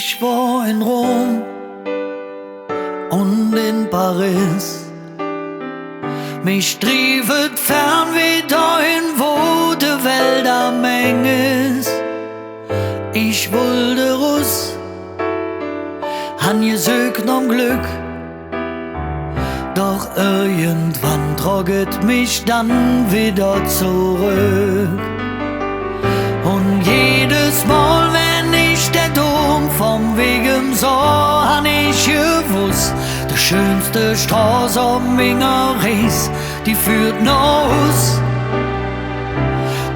Ich war in Rom und in Paris. Mich triefet Fernweh dahin, wo de Welt am eng ist. Ich wollte Russ, han gesögt um Glück. Doch irgendwann trocket mich dann wieder zurück. Und jedes Mal, wenn ich der Dom vom Wegen sah, han ich gewusst, die schönste Straße am Mingeries, die führt nach Hus.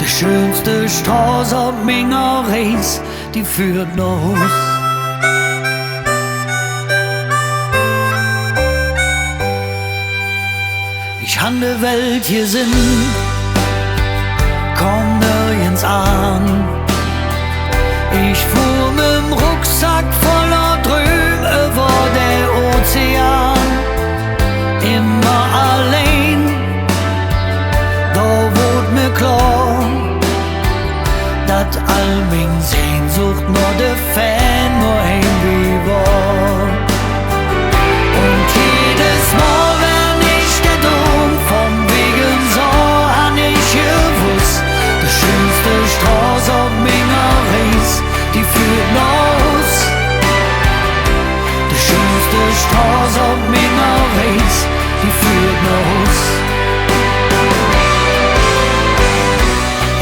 Die schönste Straße am Mingeries, die führt nach Hus. Ich han de Welt hier sind, komm nirgends an. Ich fuhr mit'm Rucksack voller Träume über der Ozean. Immer allein, da wurde mir klar, dat all min Sehnsucht nur de Fan nur heimweh war. Und jedes Mal, wenn ich der Dom vom Wegen sah, han ich gewusst, die schönste Straße auf Mingeries, die führt nach Hus. Die schönste Straße auf Mingeries, die führt nach Hus.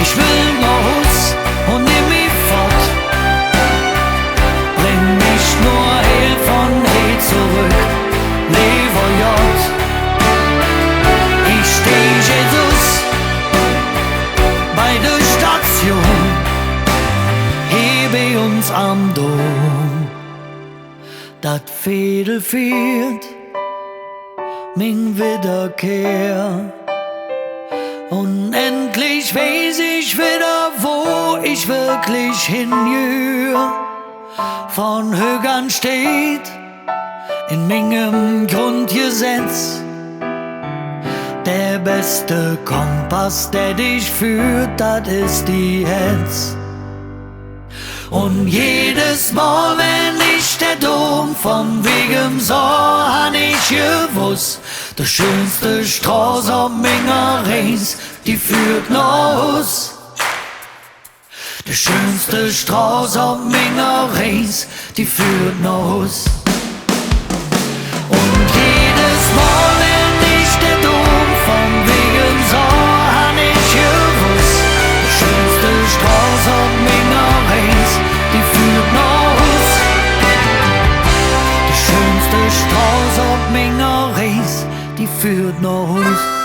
Ich will nach Hus und nimm mich fort. Bring mich nur heil von hier zurück. Lever J. Ich steh Jesus bei der Station. Hebe uns am Dom. Dat Fädel fehlt, min Wiederkehr. Und endlich weiß ich wieder, wo ich wirklich hingehör. Von Högern steht in mingem Grundgesetz: der beste Kompass, der dich führt, das ist die Hetz. Und jedes Mal, wenn ich der Dom vom Wegen sah, han ich gewusst, die schönste Straße am Mingeries, die führt nach Hus. Die schönste Straße am Mingeries, die führt nach Hus. Und jedes Mal, wenn ich der Dom vom Wegen sah, han ich gewusst, die schönste Straße am Mingeries, die führt nach Hus. Die schönste Straße am Mingeries, die führt nach Hus.